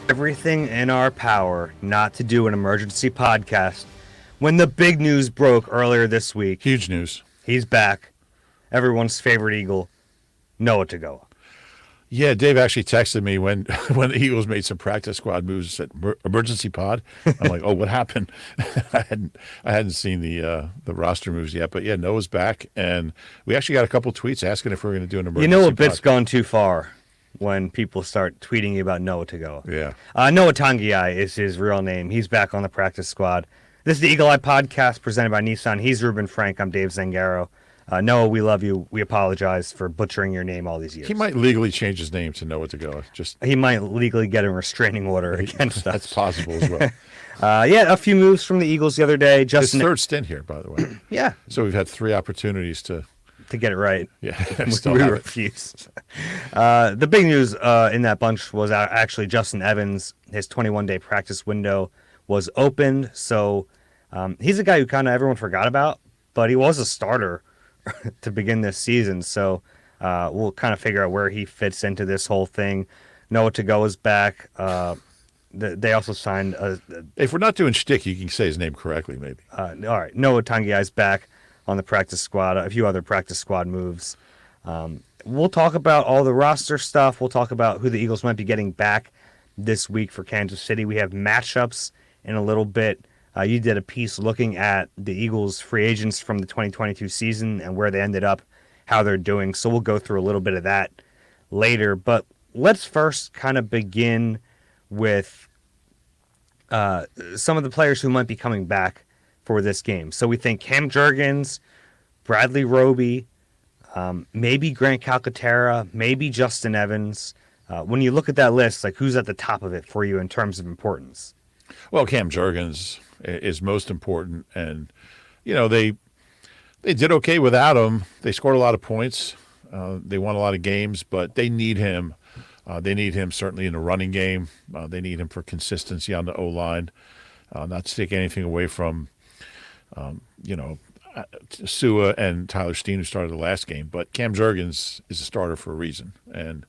Everything in our power not to do an emergency podcast when the big news broke earlier this week. Huge news. He's back. Everyone's favorite Eagle, Noah Tagoa. Yeah, Dave actually texted me when when the Eagles made some practice squad moves. Said emergency pod. I'm like, oh, what happened? I hadn't seen the roster moves yet, but yeah, Noah's back, and we actually got a couple tweets asking if we were going to do an emergency. You know a bit's gone too far when people start tweeting you about Noah Tagoa. Yeah. Noah Tangiai is his real name. He's back on the practice squad. This is the Eagle Eye Podcast presented by Nissan. He's Reuben Frank. I'm Dave Zangaro. Noah, we love you. We apologize for butchering your name all these years. He might legally change his name to Noah Tagoa. He might legally get a restraining order against us. That's possible as well. Yeah, a few moves from the Eagles the other day. His third stint here, by the way. Yeah. So we've had 3 opportunities to get it right. Yeah, we refused. The big news in that bunch was actually Justin Evans. His 21-day practice window was opened. So he's a guy who kind of everyone forgot about, but he was a starter to begin this season. So we'll kind of figure out where he fits into this whole thing. Noah Tagoa is back. They also signed if we're not doing shtick, you can say his name correctly, maybe. All right. Noah Tangiai is back on the practice squad. A few other practice squad moves. We'll talk about all the roster stuff. We'll talk about who the Eagles might be getting back this week for Kansas City. We have matchups in a little bit. You did a piece looking at the Eagles' free agents from the 2022 season and where they ended up, how they're doing. So we'll go through a little bit of that later. But let's first kind of begin with some of the players who might be coming back for this game. So we think Cam Jurgens, Bradley Roby, maybe Grant Calcaterra, maybe Justin Evans. When you look at that list, like who's at the top of it for you in terms of importance? Well, Cam Jurgens is most important, and they did okay without him. They scored a lot of points. They won a lot of games, but they need him. They need him certainly in the running game. They need him for consistency on the O-line. Not to take anything away from Sua and Tyler Steen, who started the last game, but Cam Jurgens is a starter for a reason, and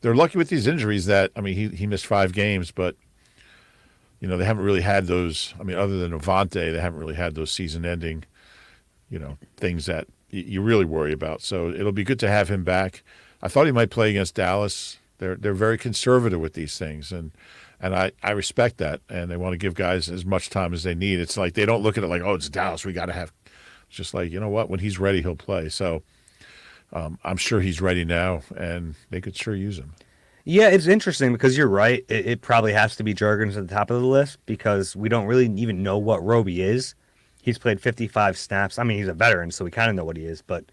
they're lucky with these injuries. That he missed 5 games, but they haven't really had those. Other than Avante, they haven't really had those season-ending, things that you really worry about. So it'll be good to have him back. I thought he might play against Dallas. They're very conservative with these things, and I respect that. And they want to give guys as much time as they need. It's like they don't look at it like, oh, it's Dallas, we got to have. It's just like, you know what? When he's ready, he'll play. So I'm sure he's ready now, and they could sure use him. Yeah, it's interesting because you're right. It probably has to be Jurgens at the top of the list because we don't really even know what Roby is. He's played 55 snaps. He's a veteran, so we kind of know what he is, but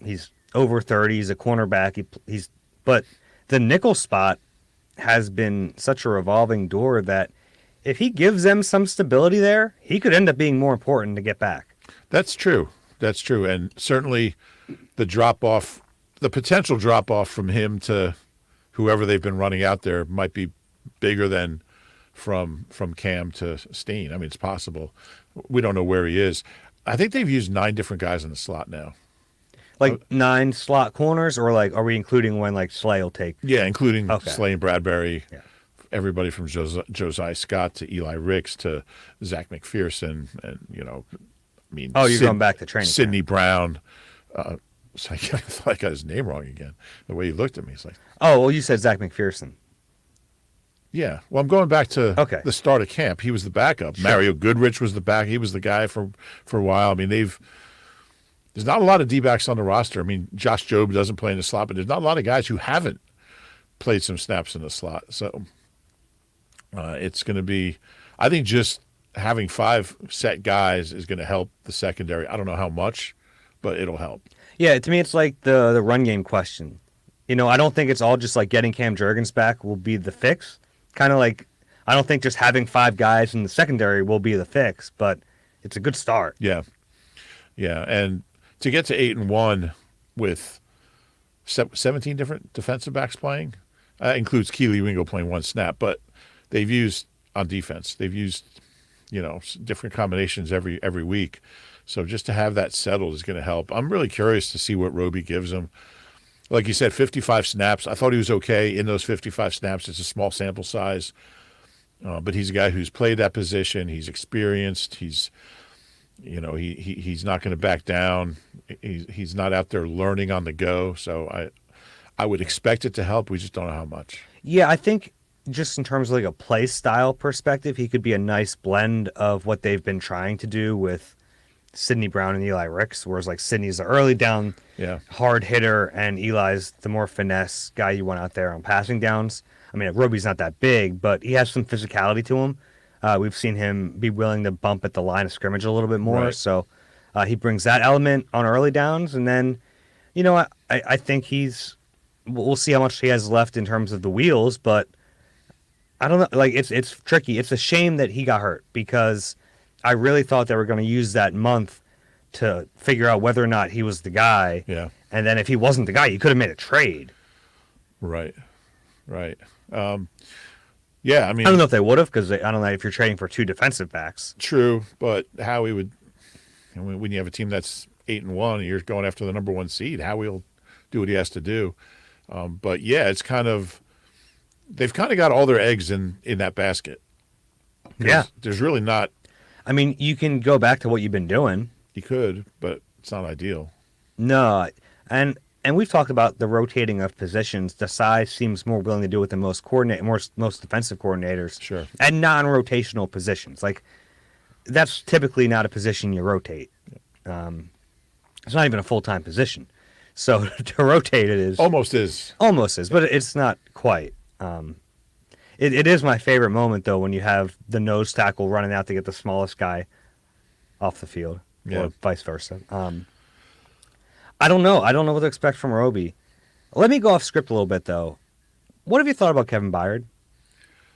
he's over 30. He's a cornerback. But the nickel spot has been such a revolving door that if he gives them some stability there, he could end up being more important to get back. That's true. And certainly the potential drop-off from him to whoever they've been running out there might be bigger than from Cam to Steen. It's possible. We don't know where he is. I think they've used 9 different guys in the slot now. Like 9 slot corners, or are we including when Slay will take? Yeah, including Slay and Bradbury. Yeah. Everybody from Josiah Scott to Eli Ricks to Zach McPherson, and you're going back to training. Sidney Brown. So I thought I got his name wrong again. The way he looked at me, it's like, oh, well, you said Zach McPherson. Yeah, well, I'm going back to the start of camp. He was the backup. Sure. Mario Goodrich was the back. He was the guy for a while. There's not a lot of D-backs on the roster. Josh Jobe doesn't play in the slot, but there's not a lot of guys who haven't played some snaps in the slot. So it's going to be, I think just having 5 set guys is going to help the secondary. I don't know how much, but it'll help. Yeah, to me, it's like the run game question. I don't think it's all just like getting Cam Jurgens back will be the fix. Kind of like, I don't think just having 5 guys in the secondary will be the fix, but it's a good start. Yeah. And to get to 8-1 with 17 different defensive backs playing, includes Keely Ringo playing 1 snap, but they've used on defense. They've used, different combinations every week. So just to have that settled is going to help. I'm really curious to see what Roby gives them. like you said, 55 snaps. I thought he was okay in those 55 snaps. It's a small sample size, but he's a guy who's played that position. He's experienced. He's he's not going to back down. He's not out there learning on the go. So I would expect it to help. We just don't know how much. Yeah, I think just in terms of like a play style perspective, he could be a nice blend of what they've been trying to do with Sidney Brown and Eli Ricks, whereas like Sidney's the early down hard hitter and Eli's the more finesse guy you want out there on passing downs. I mean, Roby's not that big, but he has some physicality to him. We've seen him be willing to bump at the line of scrimmage a little bit more, so he brings that element on early downs. And then, I think we'll see how much he has left in terms of the wheels, but I don't know. Like it's tricky. It's a shame that he got hurt because I really thought they were going to use that month to figure out whether or not he was the guy. Yeah. And then if he wasn't the guy, you could have made a trade. Right. Yeah, I mean, I don't know if they would have because I don't know if you're trading for two defensive backs. True, but Howie would. When you have a team that's 8-1 and you're going after the number 1 seed, Howie will do what he has to do. But yeah, it's kind of. They've kind of got all their eggs in that basket. Yeah. There's really not. I mean, you can go back to what you've been doing. You could, but it's not ideal. No. And we've talked about the rotating of positions. Desai seems more willing to do it than most defensive coordinators. Sure. And non-rotational positions. Like, that's typically not a position you rotate. It's not even a full-time position. So to rotate it is. Almost is, but it's not quite. It is my favorite moment, though, when you have the nose tackle running out to get the smallest guy off the field, or vice versa. I don't know. I don't know what to expect from Roby. Let me go off script a little bit, though. What have you thought about Kevin Byard?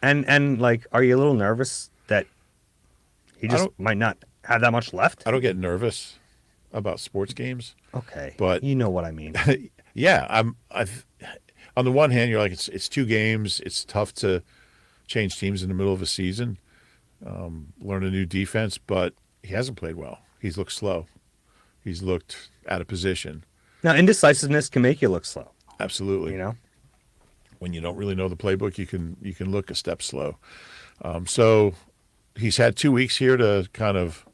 And like, are you a little nervous that he just might not have that much left? I don't get nervous about sports games. Okay, but you know what I mean. Yeah, on the one hand, you're like, it's 2 games. It's tough to change teams in the middle of a season, learn a new defense, but he hasn't played well. He's looked slow. He's looked out of position. Now, indecisiveness can make you look slow. Absolutely. When you don't really know the playbook, you can look a step slow. So he's had 2 weeks here to kind of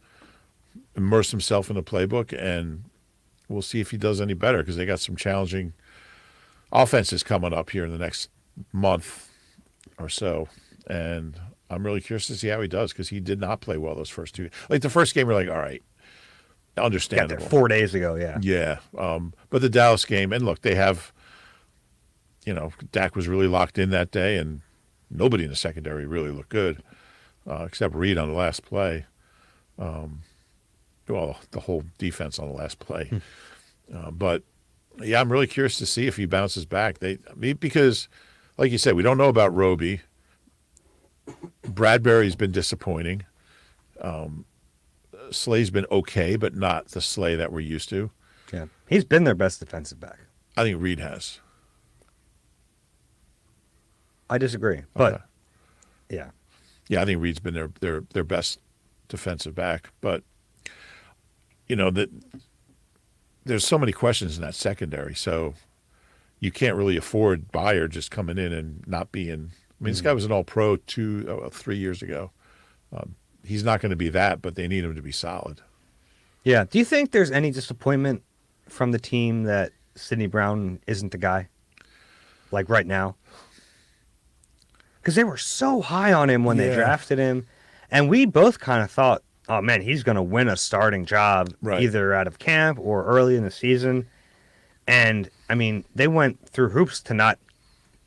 immerse himself in the playbook, and we'll see if he does any better because they got some challenging offenses coming up here in the next month or so, and I'm really curious to see how he does because he did not play well those first 2. Like the first game, we're like, all right, understandable. Got there 4 days ago, yeah. Yeah, but the Dallas game, and look, they have, Dak was really locked in that day, and nobody in the secondary really looked good, except Reed on the last play. Well, the whole defense on the last play, but. Yeah, I'm really curious to see if he bounces back. Because, like you said, we don't know about Roby. Bradbury's been disappointing. Slay's been okay, but not the Slay that we're used to. Yeah, he's been their best defensive back. I think Reed has. I disagree, but yeah, I think Reed's been their best defensive back. But there's so many questions in that secondary, so you can't really afford Byard just coming in and not being. I mean, this guy was an All-Pro 3 years ago. He's not going to be that, but they need him to be solid. Yeah. Do you think there's any disappointment from the team that Sidney Brown isn't the guy, like right now? Because they were so high on him when they drafted him, and we both kind of thought, oh, man, he's going to win a starting job either out of camp or early in the season. And, I mean, they went through hoops to not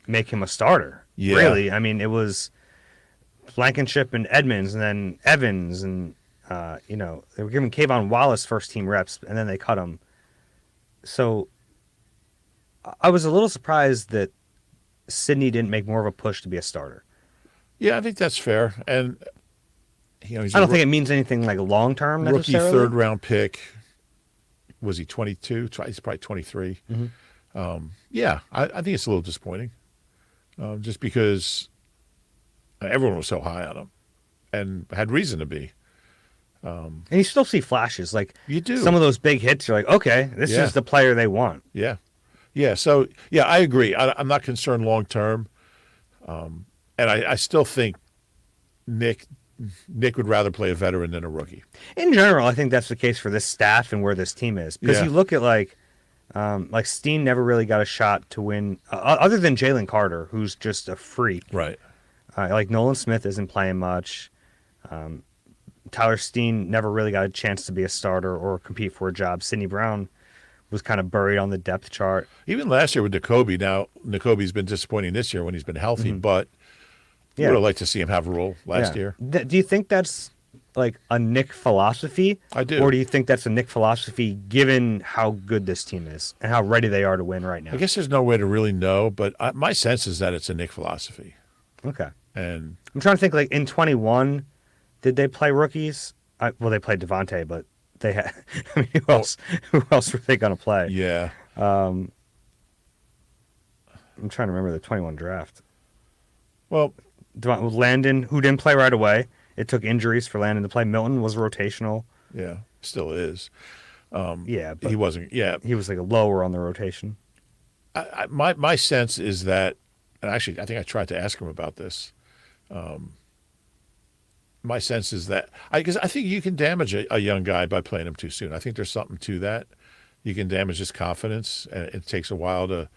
make him a starter. Yeah. Really. I mean, it was Blankenship and Edmonds and then Evans. And, they were giving Kayvon Wallace first-team reps, and then they cut him. So I was a little surprised that Sidney didn't make more of a push to be a starter. Yeah, I think that's fair. And he's I don't think it means anything like long-term necessarily. Rookie third-round pick. Was he 22? He's probably 23. Mm-hmm. Yeah, I think it's a little disappointing. Just because everyone was so high on him and had reason to be. And you still see flashes. Like you do. Some of those big hits, you're like, okay, this is the player they want. Yeah. Yeah. So yeah, I agree. I'm not concerned long term, and I still think Nick would rather play a veteran than a rookie. In general, I think that's the case for this staff and where this team is. Because Yeah. you look at like Steen never really got a shot to win, other than Jalen Carter, who's just a freak. Right. Like Nolan Smith isn't playing much. Tyler Steen never really got a chance to be a starter or compete for a job. Sidney Brown was kind of buried on the depth chart. Even last year with Nakobe. Now Nakobe's been disappointing this year when he's been healthy, but I Yeah. would have liked to see him have a role last year. Do you think that's like a Nick philosophy? I do. Or do you think that's a Nick philosophy given how good this team is and how ready they are to win right now? I guess there's no way to really know, but my sense is that it's a Nick philosophy. Okay. And I'm trying to think, like, in 21, did they play rookies? Well, they played Devontae, but they had. I mean, who else were they going to play? yeah, I'm trying to remember the 21 draft. well, Landon, who didn't play right away. It took injuries for Landon to play. Milton was rotational. yeah, still is. Yeah, but He wasn't. Yeah, he was like a lower on the rotation. my sense is that, and actually, I think I tried to ask him about this. My sense is that because I think you can damage a young guy by playing him too soon. I think there's something to that. You can damage his confidence, and it takes a while to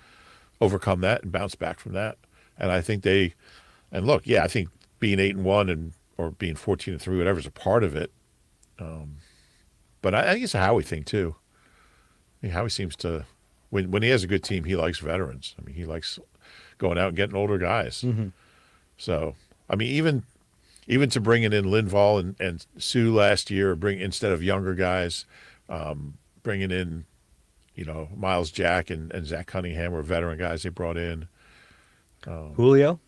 overcome that and bounce back from that. And I think and look, yeah, I think being 8-1 or being 14-3, whatever, is a part of it. But I think it's a Howie thing too. I mean, Howie seems to, when he has a good team, he likes veterans. I mean, he likes going out and getting older guys. Mm-hmm. So, I mean, even to bringing in Linval and Sue last year, instead of younger guys, bringing in, Miles Jack and Zach Cunningham were veteran guys they brought in. Julio?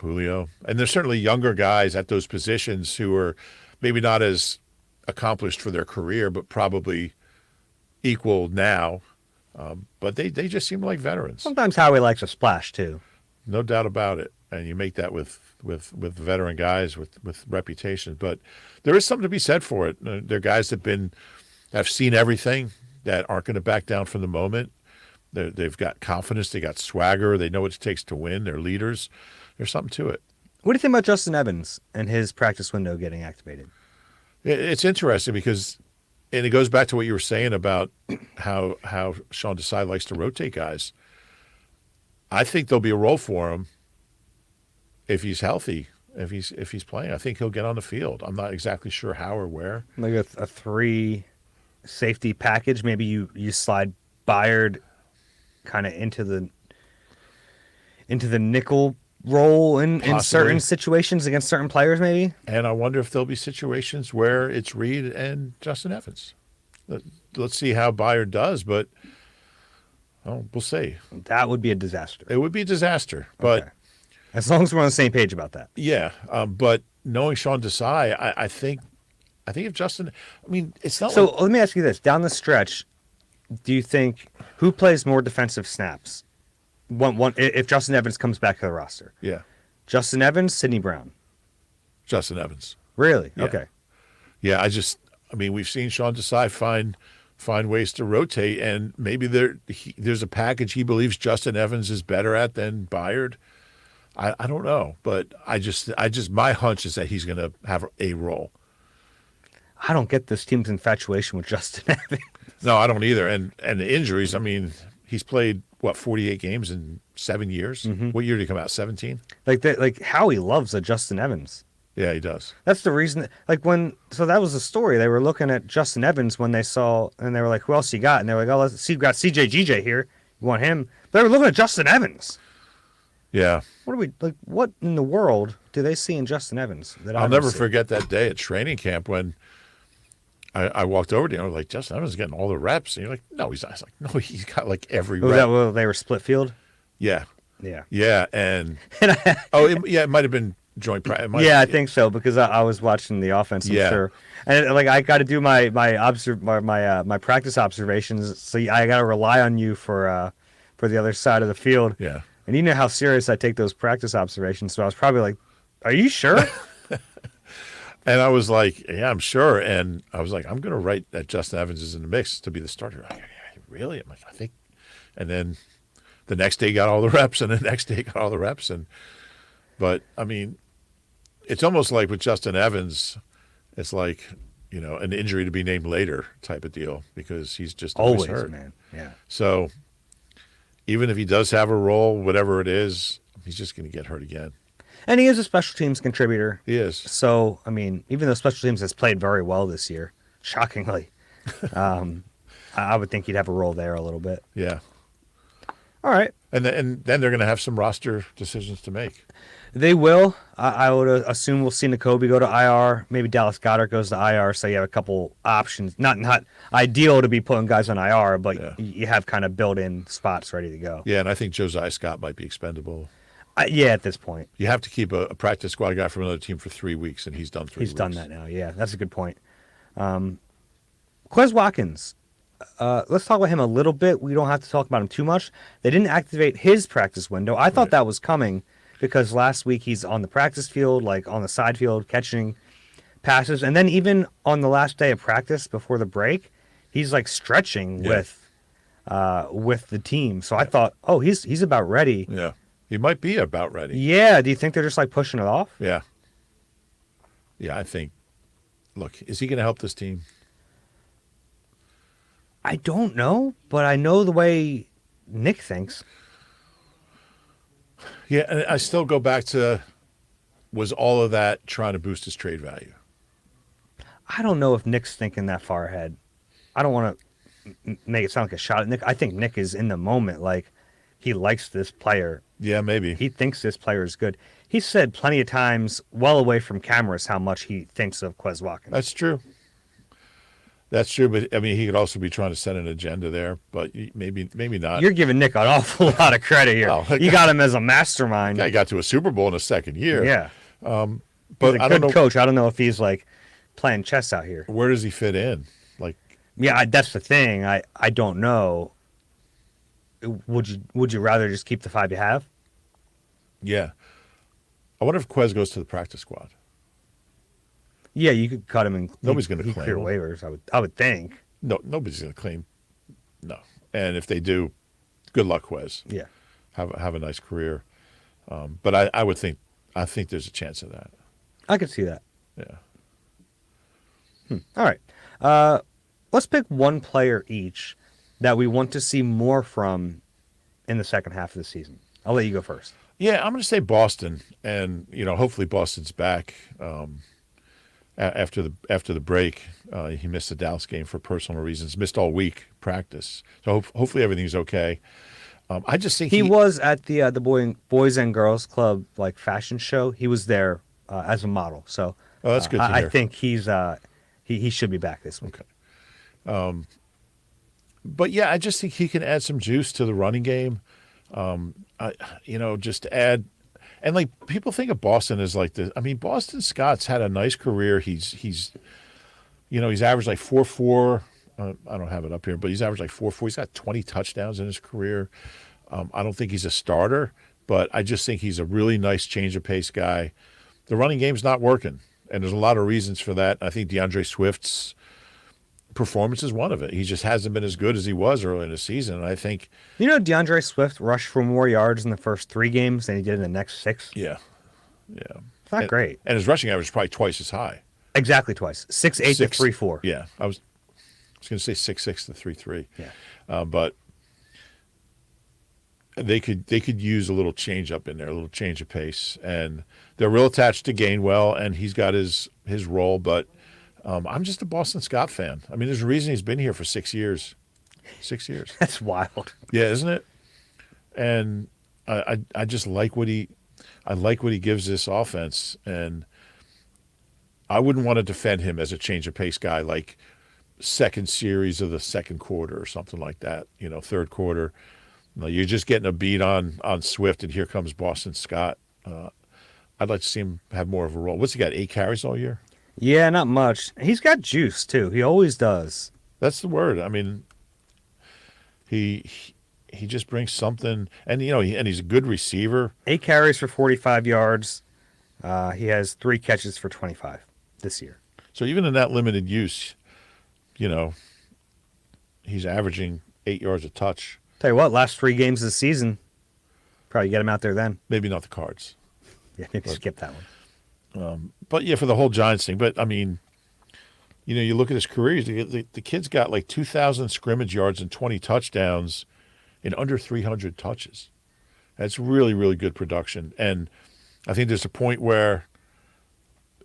And there's certainly younger guys at those positions who are maybe not as accomplished for their career, but probably equal now. But they just seem like veterans. Sometimes Howie likes a splash, too. No doubt about it. And you make that with veteran guys with reputation. But there is something to be said for it. They're guys that have seen everything, that aren't going to back down from the moment. They've got confidence. They got swagger. They know what it takes to win. They're leaders. There's something to it. What do you think about Justin Evans and his practice window getting activated? It's interesting because, and it goes back to what you were saying about how Sean Desai likes to rotate guys. I think there'll be a role for him if he's healthy, if he's playing. I think he'll get on the field. I'm not exactly sure how or where. Like a 3 safety package. Maybe you slide Byard kind of into the nickel role in certain situations against certain players, maybe. And I wonder if there'll be situations where it's Reed and Justin Evans. Let's see how Byard does, but we'll see. That would be a disaster. It would be a disaster, but Okay. As long as we're on the same page about that. yeah. But knowing Sean Desai, I think if Justin, I mean, it's not. So like, let me ask you this: down the stretch, do you think who plays more defensive snaps? One if Justin Evans comes back to the roster. yeah, Justin Evans, Sidney Brown. Justin Evans. Really? Yeah. Okay. Yeah, I mean, we've seen Sean Desai find ways to rotate, and maybe there's a package he believes Justin Evans is better at than Byard. I don't know, but I just my hunch is that he's going to have a role. I don't get this team's infatuation with Justin Evans. No, I don't either. And the injuries, I mean, he's played 48 games in 7 years. Mm-hmm. What year did he come out? 17? Like Howie loves a Justin Evans. Yeah, he does. That's the reason. So that was the story. They were looking at Justin Evans when they saw, and they were like, "Who else you got?" And they were like, "Oh, let's see, you got CJ GJ here. You want him?" But they were looking at Justin Evans. Yeah. What in the world do they see in Justin Evans that I'll never forget that day at training camp when I walked over to him. I was like, Justin Evans is getting all the reps. And you're like, no, he's not. I was like, no, he's got like every rep. Was that when they were split field? Yeah. Yeah. Yeah. And, it might have been joint practice. Yeah, I think so because I was watching the offense. I'm sure. And I got to do my practice observations. So I got to rely on you for the other side of the field. Yeah. And you know how serious I take those practice observations. So I was probably like, "Are you sure?" And I was like, yeah, I'm sure. And I was like, I'm going to write that Justin Evans is in the mix to be the starter. Like, really? I'm like, I think. And then the next day got all the reps, and the next day got all the reps. But I mean, it's almost like with Justin Evans, it's like, an injury to be named later type of deal because he's just always hurt. Man. Yeah. So even if he does have a role, whatever it is, he's just going to get hurt again. And he is a special teams contributor. He is. So, I mean, even though special teams has played very well this year, shockingly, I would think he'd have a role there a little bit. Yeah. All right. And then they're going to have some roster decisions to make. They will. I would assume we'll see Nakobe go to IR. Maybe Dallas Goedert goes to IR. So you have a couple options. Not ideal to be putting guys on IR, but you have kind of built-in spots ready to go. Yeah, and I think Josiah Scott might be expendable. Yeah, at this point. You have to keep a practice squad guy from another team for 3 weeks, and he's done 3 weeks. He's done that now. Yeah, that's a good point. Quez Watkins. Let's talk about him a little bit. We don't have to talk about him too much. They didn't activate his practice window. I thought that was coming because last week he's on the practice field, like on the side field, catching passes. And then even on the last day of practice before the break, he's like stretching with the team. So I thought, he's about ready. Yeah, he might be about ready. Yeah. Do you think they're just like pushing it off? Yeah. Yeah, I think. Look, is he going to help this team? I don't know, but I know the way Nick thinks. Yeah, and I still go back to, was all of that trying to boost his trade value? I don't know if Nick's thinking that far ahead. I don't want to make it sound like a shot at Nick. I think Nick is in the moment. Like, he likes this player. Yeah, maybe. He thinks this player is good. He said plenty of times, well away from cameras, how much he thinks of Quez Watkins. That's true. That's true, but I mean, he could also be trying to set an agenda there, but maybe not. You're giving Nick an awful lot of credit here. You got him as a mastermind. Guy got to a Super Bowl in his second year. Yeah. But he's a I don't know, good coach. I don't know if he's like playing chess out here. where does he fit in? Like, Yeah, that's the thing. I don't know. Would you rather just keep the 5 you have? yeah. I wonder if Quez goes to the practice squad. Yeah, you could cut him and Nobody's going to he'd claim clear him. waivers. I would think. No, nobody's going to claim. No. And if they do, good luck, Quez. Yeah. Have a nice career. But I think there's a chance of that. I could see that. Yeah. All right. Let's pick one player each that we want to see more from in the second half of the season. I'll let you go first. Yeah, I'm going to say Boston, and hopefully Boston's back after the break. He missed the Dallas game for personal reasons, missed all week practice. So hopefully everything's okay. I just think he was at the Boys and Girls Club like fashion show. He was there as a model. So that's good to hear. I think he's he should be back this week. Okay. But yeah, I just think he can add some juice to the running game. Just to add, and like people think of Boston as like the. I mean, Boston Scott's had a nice career. He's averaged like 4.4. I don't have it up here, but he's averaged like 4.4. He's got 20 touchdowns in his career. I don't think he's a starter, but I just think he's a really nice change of pace guy. The running game's not working, and there's a lot of reasons for that. I think DeAndre Swift's performance is one of it. He just hasn't been as good as he was early in the season. And I think DeAndre Swift rushed for more yards in the first 3 games than he did in the next 6. Yeah. It's not great. And his rushing average is probably twice as high. Exactly twice. 6'8" to 3'4". Yeah, I was going to say 6'6" to 3'3". Yeah. But they could use a little change up in there, a little change of pace, and they're real attached to Gainwell, and he's got his role. But I'm just a Boston Scott fan. I mean, there's a reason he's been here for 6 years. 6 years. That's wild. Yeah, isn't it? And I just like what he gives this offense, and I wouldn't want to defend him as a change of pace guy, like second series of the second quarter or something like that. Third quarter, you're just getting a beat on Swift, and here comes Boston Scott. I'd like to see him have more of a role. What's he got? 8 carries all year? Yeah, not much. He's got juice too. He always does. That's the word. I mean, he just brings something, and and he's a good receiver. 8 carries for 45 yards. He has 3 catches for 25 this year. So even in that limited use, he's averaging 8 yards a touch. Tell you what, last 3 games of the season, probably get him out there then. Maybe not the Cards. Yeah, maybe skip that one. But yeah, for the whole Giants thing. But I mean, you look at his career. The kid's got like 2,000 scrimmage yards and 20 touchdowns in under 300 touches. That's really, really good production. And I think there's a point where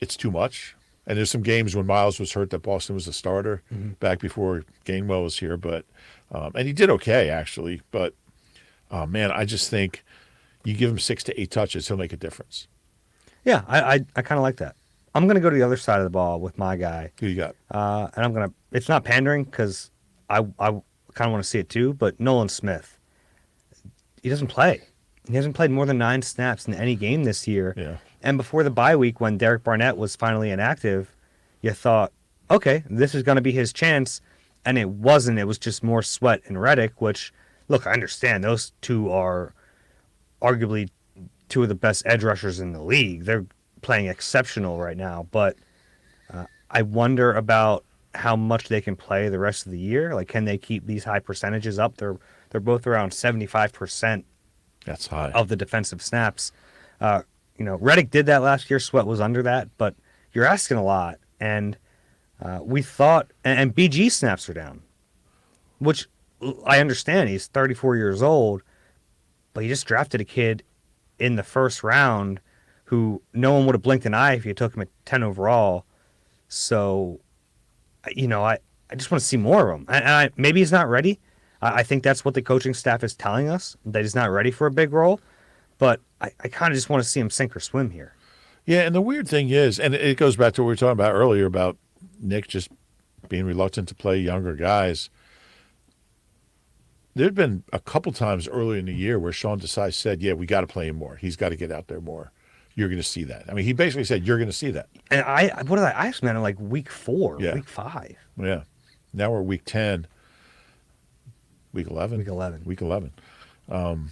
it's too much. And there's some games when Miles was hurt that Boston was a starter back before Gainwell was here. But and he did okay actually. But man, I just think you give him 6 to 8 touches, he'll make a difference. Yeah, I kind of like that. I'm going to go to the other side of the ball with my guy. Who you got? And I'm going to, it's not pandering because I kind of want to see it too, but Nolan Smith, he doesn't play. He hasn't played more than 9 snaps in any game this year. Yeah. And before the bye week, when Derek Barnett was finally inactive, you thought, okay, this is going to be his chance. And it wasn't. It was just more Sweat and Reddick, which, look, I understand. Those two are arguably 2 of the best edge rushers in the league. They're playing exceptional right now. But I wonder about how much they can play the rest of the year. Like, can they keep these high percentages up? They're both around 75%. That's high. Of the defensive snaps. Reddick did that last year. Sweat was under that, but you're asking a lot. And we thought, and BG snaps are down, which I understand. He's 34 years old, but you just drafted a kid in the first round who no one would have blinked an eye if you took him at 10 overall. So, I just want to see more of him. And maybe he's not ready. I think that's what the coaching staff is telling us, that he's not ready for a big role. But I kind of just want to see him sink or swim here. Yeah, and the weird thing is, and it goes back to what we were talking about earlier about Nick just being reluctant to play younger guys. There had been a couple times early in the year where Sean Desai said, yeah, we got to play him more. He's got to get out there more. You're going to see that. I mean, he basically said, you're going to see that. And I asked him in like week 4, yeah. week 5. Yeah. Now we're week 10. Week 11? Week 11.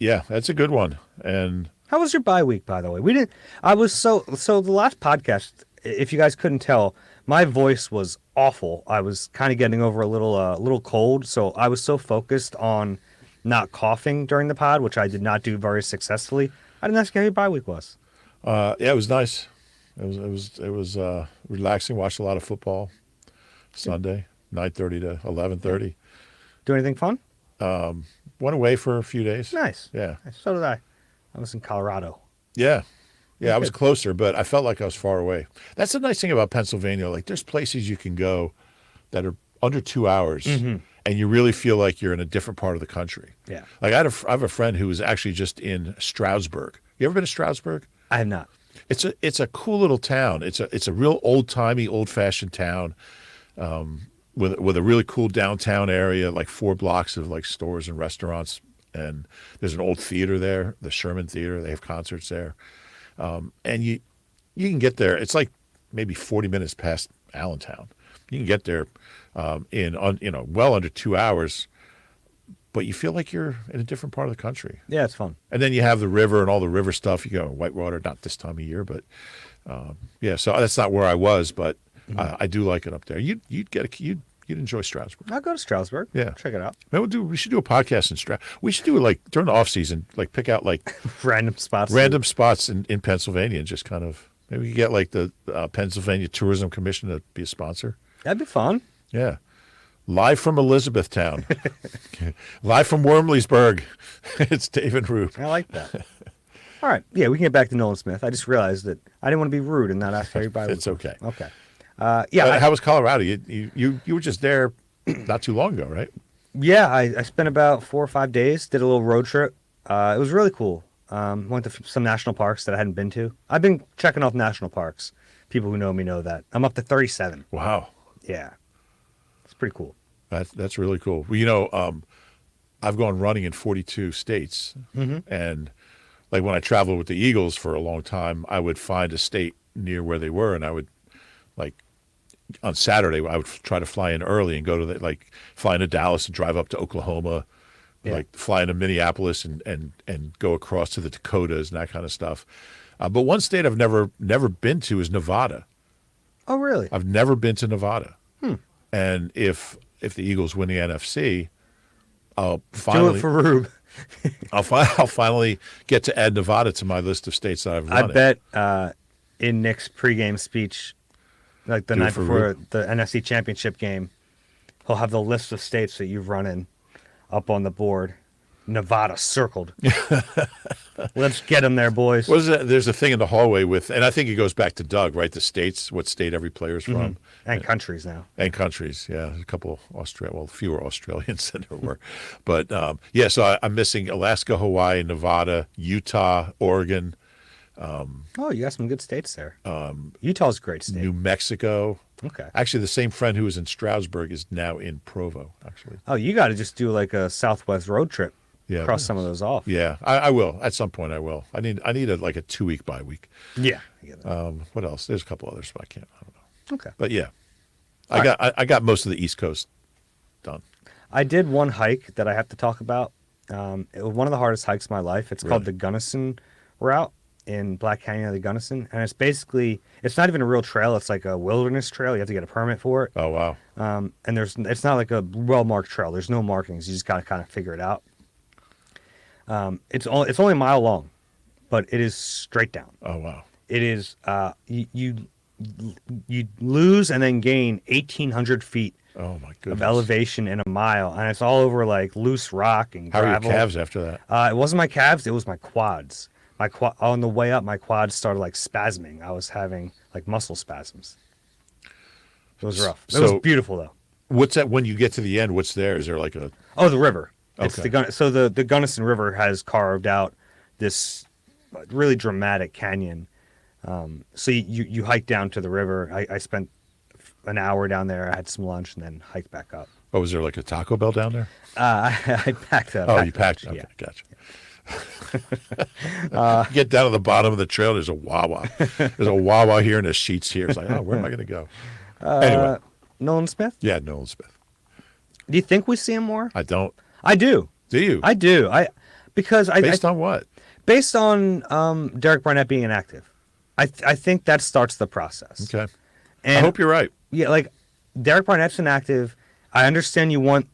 Yeah, that's a good one. And how was your bye week, by the way? We didn't. I was so the last podcast, if you guys couldn't tell, my voice was awful. I was kind of getting over a little cold, so I was so focused on not coughing during the pod, which I did not do very successfully. I didn't ask you how your bye week was. Yeah, it was nice. It was relaxing. Watched a lot of football Sunday, 9:30 to 11:30. Do anything fun? Went away for a few days. Nice. Yeah. So did I. I was in Colorado. Yeah. Yeah, I was closer, but I felt like I was far away. That's the nice thing about Pennsylvania. Like, there's places you can go that are under 2 hours, and you really feel like you're in a different part of the country. Yeah. Like, I have a friend who was actually just in Stroudsburg. You ever been to Stroudsburg? I have not. It's a cool little town. It's a real old-timey, old-fashioned town. With a really cool downtown area, like 4 blocks of like stores and restaurants, and there's an old theater there, the Sherman Theater. They have concerts there, and you can get there. It's like maybe 40 minutes past Allentown. You can get there in well under 2 hours, but you feel like you're in a different part of the country. Yeah, it's fun. And then you have the river and all the river stuff. You go Whitewater, not this time of year, but yeah. So that's not where I was, but I do like it up there. You'd enjoy Stroudsburg. I'll go to Stroudsburg. Yeah. Check it out. Maybe we should do a podcast in Stroudsburg. We should do it like during the off season, like pick out like random spots in Pennsylvania and just kind of maybe we could get like the Pennsylvania Tourism Commission to be a sponsor. That'd be fun. Yeah. Live from Elizabethtown. Live from Wormleysburg. It's Dave and Rube. I like that. All right. Yeah, we can get back to Nolan Smith. I just realized that I didn't want to be rude and not ask how your bye It's was. okay. Okay. How was Colorado? You were just there not too long ago, right? Yeah, I spent about 4 or 5 days, did a little road trip. It was really cool. Went to some national parks that I hadn't been to. I've been checking off national parks. People who know me know that. I'm up to 37. Wow. Yeah. It's pretty cool. That's really cool. Well, I've gone running in 42 states, and like when I traveled with the Eagles for a long time, I would find a state near where they were, and I would like on Saturday I would try to fly in early and go to fly into Dallas and drive up to Oklahoma, like fly into Minneapolis and go across to the Dakotas and that kind of stuff. But one state I've never been to is Nevada. Oh, really? I've never been to Nevada. And if the Eagles win the NFC, I'll Do finally it for Rube. I'll finally get to add Nevada to my list of states that I've I run in. bet in Nick's pregame speech, like the Do it night for before Rube. the NFC Championship game, he'll have the list of states that you've run in up on the board. Nevada circled. Let's get them there, boys. What is that? There's a thing in the hallway with, and I think it goes back to Doug, right? The states, what state every player's from, And countries now. and countries. Yeah, a couple fewer Australians than there were, but yeah. So I'm missing Alaska, Hawaii, Nevada, Utah, Oregon, Oh, you got some good states there. Utah's a great state. New Mexico. Okay. Actually, the same friend who was in Stroudsburg is now in Provo. Actually, Oh, you got to just do like a Southwest road trip. Yeah, Cross well, some of those off. yeah, I will at some point. I will. I need like a 2-week bye week. Yeah. I get that. What else? There's a couple others, but I don't know. Okay. But yeah, I got most of the East Coast done. I did one hike that I have to talk about. It was one of the hardest hikes of my life. It's called the Gunnison route in Black Canyon of the Gunnison. And it's not even a real trail. It's like a wilderness trail. You have to get a permit for it. Oh wow. And it's not like a well-marked trail. There's no markings. You just got to kind of figure it out. It's only a mile long, but it is straight down. Oh wow. It is, you lose and then gain 1,800 feet Oh my of goodness. elevation in a mile, and it's all over like loose rock and How are your gravel. calves after that? It wasn't my calves; it was my quads. On the way up, my quads started like spasming. I was having like muscle spasms. It was rough. It was beautiful though. What's that when you get to the end? What's there? Is there like a Oh, the river. It's Okay. so the Gunnison River has carved out this really dramatic canyon. So you hike down to the river. I spent an hour down there. I had some lunch and then hiked back up. Oh, was there like a Taco Bell down there? I packed up. Oh, you packed. lunch, Okay, yeah. gotcha. You get down to the bottom of the trail. There's a Wawa. There's a Wawa here and a Sheets here. It's like, oh, where am I going to go? Anyway, Nolan Smith. yeah, Nolan Smith. Do you think we see him more? I don't. I do. Do you? I do. Because Based on what? based on Derek Barnett being inactive, I think that starts the process. Okay. And I hope you're right. Yeah, like Derek Barnett's inactive. I understand you want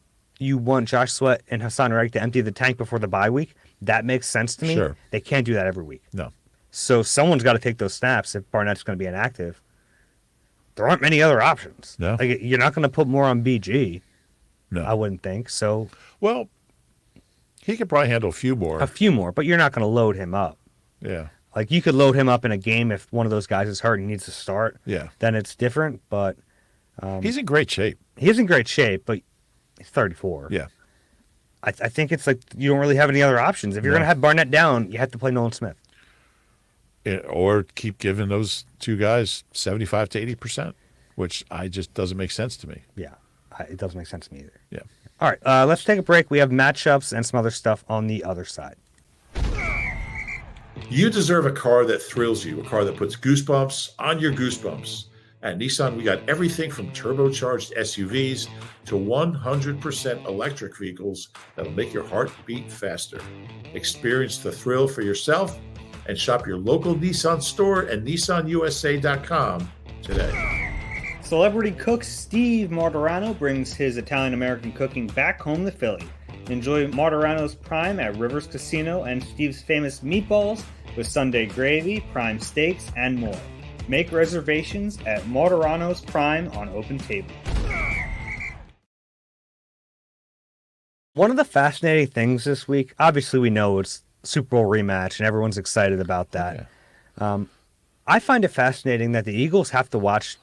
Josh Sweat and Hassan Reddick to empty the tank before the bye week. That makes sense to me. Sure. They can't do that every week. No. So someone's got to take those snaps if Barnett's going to be inactive. There aren't many other options. No. Like you're not going to put more on BG. No. I wouldn't think so. Well, he could probably handle a few more. A few more, but you're not going to load him up. Yeah. Like you could load him up in a game if one of those guys is hurt and needs to start. Yeah. Then it's different. But He's in great shape. he's in great shape. But he's 34. Yeah. I think it's like you don't really have any other options. If you're No. going to have Barnett down, you have to play Nolan Smith. Or keep giving those two guys 75 to 80%, which just doesn't make sense to me. Yeah, it doesn't make sense to me either. Yeah. All right, let's take a break. We have matchups and some other stuff on the other side. You deserve a car that thrills you, a car that puts goosebumps on your goosebumps. At Nissan, we got everything from turbocharged SUVs to 100% electric vehicles that'll make your heart beat faster. Experience the thrill for yourself and shop your local Nissan store at nissanusa.com today. Celebrity cook Steve Martorano brings his Italian-American cooking back home to Philly. Enjoy Martorano's Prime at Rivers Casino and Steve's famous meatballs with Sunday gravy, prime steaks, and more. Make reservations at Martorano's Prime on Open Table. One of the fascinating things this week, obviously we know it's Super Bowl rematch and everyone's excited about that. Yeah. I find it fascinating that the Eagles have to watch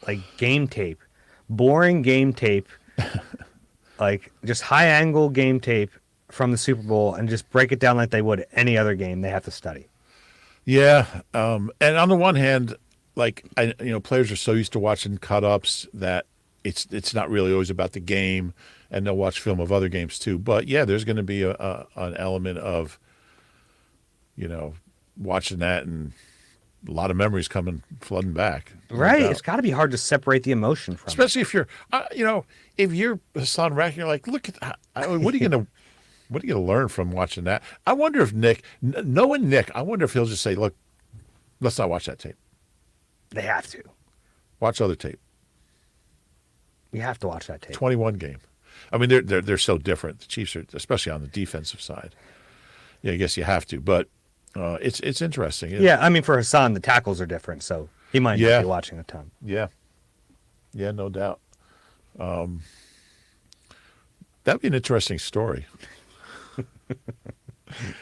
like game tape, boring game tape, like just high angle game tape from the Super Bowl and just break it down like they would any other game they have to study. Yeah. And on the one hand, like, players are so used to watching cut-ups that it's not really always about the game, and they'll watch film of other games too. But yeah, there's going to be an element of, watching that and a lot of memories coming flooding back. Right. No doubt. It's got to be hard to separate the emotion from it. Especially if you're, if you're Hassan Reddick, you're like, look at, what are you going to learn from watching that? I wonder if knowing Nick, I wonder if he'll just say, look, let's not watch that tape. They have to. Watch other tape. We have to watch that tape. 21 game. I mean, they're so different. The Chiefs are, especially on the defensive side. Yeah, I guess you have to, but it's interesting. Yeah, I mean, for Hassan, the tackles are different, so he might not be watching a ton. Yeah, no doubt. That'd be an interesting story.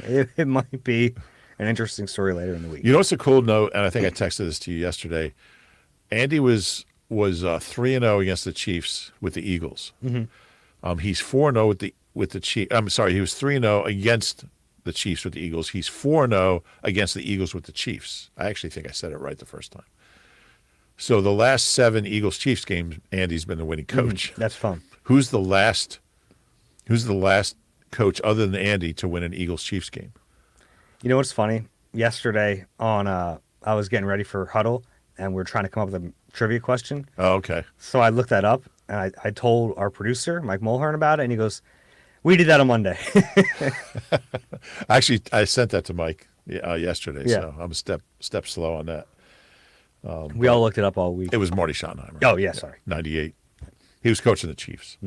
It might be an interesting story later in the week. You know what's a cool note, and I think I texted this to you yesterday. Andy was 3-0 against the Chiefs with the Eagles. Mm-hmm. He's 4-0 with the Chiefs. I'm sorry, he was 3-0 against the Chiefs with the Eagles. He's 4-0 against the Eagles with the Chiefs. I actually think I said it right the first time. So the last 7 Eagles-Chiefs games, Andy's been the winning coach. That's fun. Who's the last coach other than Andy to win an Eagles-Chiefs game? You know what's funny? Yesterday I was getting ready for Huddle, and we were trying to come up with a trivia question. Oh, okay. So I looked that up, and I told our producer, Mike Mulhern, about it, and he goes, "We did that on Monday." Actually, I sent that to Mike yesterday, Yeah. so I'm a step slow on that. We all looked it up all week. It was Marty Schottenheimer. Oh, yeah, sorry. 98. He was coaching the Chiefs.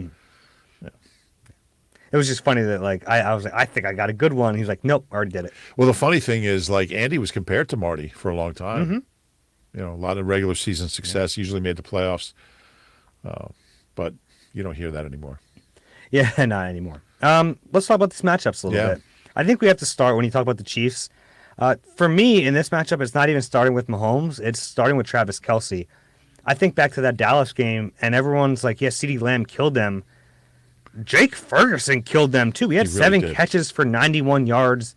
It was just funny that, like, I was like, I think I got a good one. He's like, nope, I already did it. Well, the funny thing is, like, Andy was compared to Marty for a long time. Mm-hmm. You know, a lot of regular season success, usually made the playoffs. But you don't hear that anymore. Yeah, not anymore. Let's talk about these matchups a little bit. I think we have to start when you talk about the Chiefs. For me, in this matchup, it's not even starting with Mahomes. It's starting with Travis Kelce. I think back to that Dallas game, and everyone's like, yeah, CeeDee Lamb killed them. Jake Ferguson killed them, too. He had He really 7 did. catches for 91 yards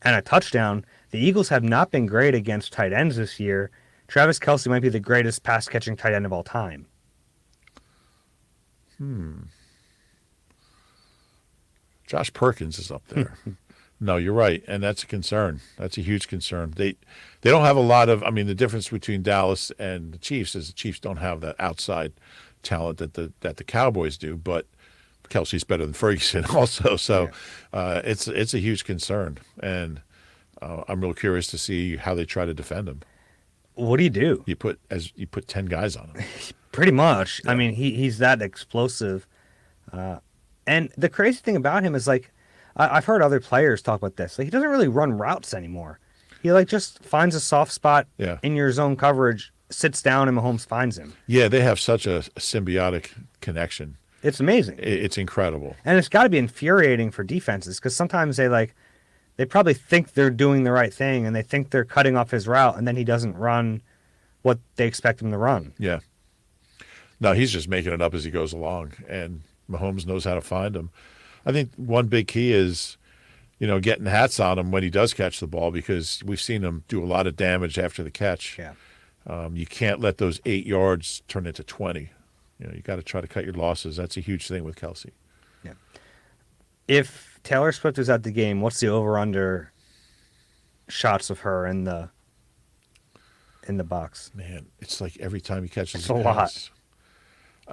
and a touchdown. The Eagles have not been great against tight ends this year. Travis Kelce might be the greatest pass-catching tight end of all time. Josh Perkins is up there. No, you're right, and that's a concern. That's a huge concern. They don't have a lot of. I mean, the difference between Dallas and the Chiefs is the Chiefs don't have that outside talent that the Cowboys do, but Kelsey's better than Ferguson also. So it's a huge concern, and I'm real curious to see how they try to defend him. What do you do? You put 10 guys on him. Pretty much. Yeah. I mean, he's that explosive. And the crazy thing about him is, like, I've heard other players talk about this. Like, he doesn't really run routes anymore. He, like, just finds a soft spot in your zone coverage, sits down, and Mahomes finds him. Yeah, they have such a symbiotic connection. It's amazing. It's incredible. And it's got to be infuriating for defenses because sometimes they probably think they're doing the right thing and they think they're cutting off his route, and then he doesn't run what they expect him to run. Yeah. No, he's just making it up as he goes along, and Mahomes knows how to find him. I think one big key is, getting hats on him when he does catch the ball, because we've seen him do a lot of damage after the catch. Yeah. You can't let those 8 yards turn into 20. You got to try to cut your losses. That's a huge thing with Kelce. Yeah. If Taylor Swift is at the game, what's the over/under shots of her in the box? Man, it's like every time he catches It's a a pass.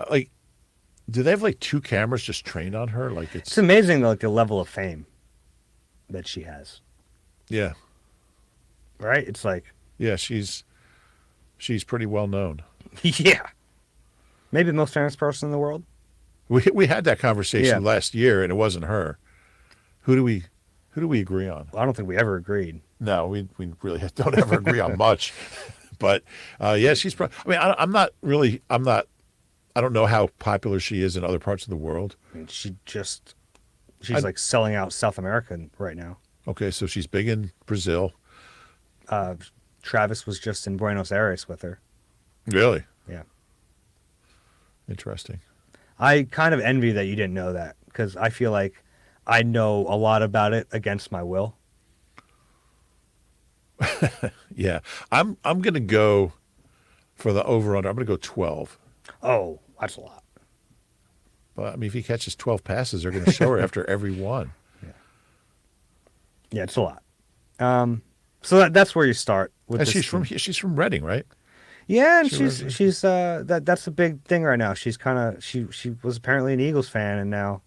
Like, do they have like 2 cameras just trained on her? Like it's amazing, like, the level of fame that she has. Yeah. Right? It's like, yeah, she's pretty well known. Yeah. Maybe the most famous person in the world. We had that conversation last year, and it wasn't her. Who do we agree on? Well, I don't think we ever agreed. No, we really don't ever agree on much. But yeah, she's. I mean, I don't know how popular she is in other parts of the world. I mean, she's like selling out South America right now. Okay, so she's big in Brazil. Travis was just in Buenos Aires with her. Really? Yeah. Interesting. I kind of envy that you didn't know that, because I feel like I know a lot about it against my will. Yeah. I'm going to go for the over-under. I'm going to go 12. Oh, that's a lot. But, I mean, if he catches 12 passes, they're going to show her after every one. Yeah, it's a lot. So that's where you start. And she's from Reading, right? Yeah, and she's that's a big thing right now. She's she was apparently an Eagles fan, and now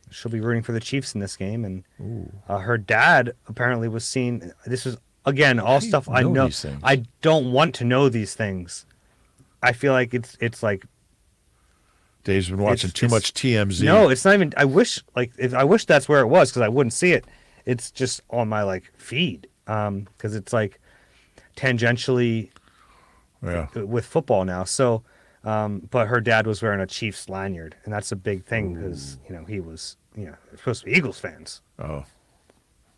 she'll be rooting for the Chiefs in this game. And her dad apparently was seen. This is, again, all stuff I know. I don't want to know these things. I feel like it's like Dave's been watching too much TMZ. No, it's not even. I wish that's where it was because I wouldn't see it. It's just on my feed because it's tangentially with football now. So, but her dad was wearing a Chiefs lanyard, and that's a big thing because he was supposed to be Eagles fans. Oh,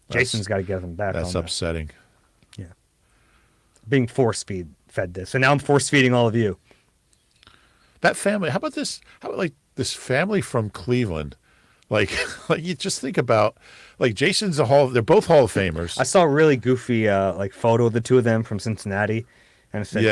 Jason's got to get them back. That's on upsetting. That. Yeah, being fed this, and now I'm force feeding all of you. That family. How about this? How about this family from Cleveland? You just think about Jason's they're both Hall of Famers. I saw a really goofy photo of the two of them from Cincinnati, and it said,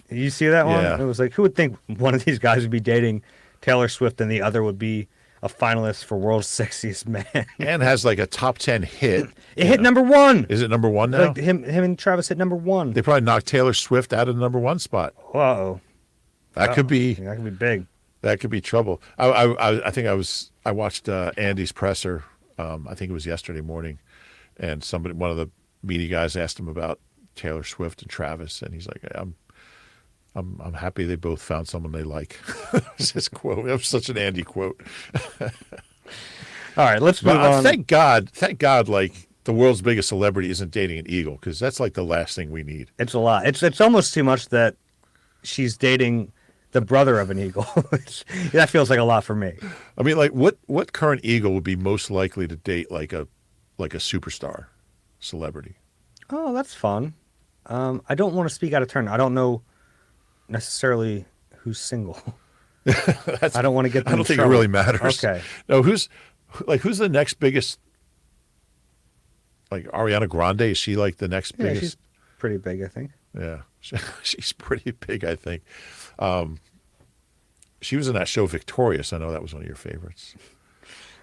you see that one? Yeah. It was who would think one of these guys would be dating Taylor Swift and the other would be a finalist for World's Sexiest Man? And has a top 10 hit. It hit number one. Is it number one now? Him and Travis hit number one. They probably knocked Taylor Swift out of the number one spot. Whoa. That could be big. That could be trouble. I think I watched Andy's presser. I think it was yesterday morning, and one of the media guys asked him about Taylor Swift and Travis, and he's like, "I'm happy they both found someone they like." It's his quote. That was such an Andy quote. All right, let's move on. Thank God, the world's biggest celebrity isn't dating an Eagle because that's the last thing we need. It's a lot. It's almost too much that she's dating the brother of an Eagle. That feels like a lot for me. I mean, what current Eagle would be most likely to date a superstar celebrity? Oh, that's fun. I don't want to speak out of turn. I don't know necessarily who's single. I don't want to get them I don't think trouble. it really matters. Okay. No, who's the next biggest? Ariana Grande, is she the next biggest? She's pretty big, I think. Yeah, she's pretty big, I think. She was in that show Victorious. I know that was one of your favorites.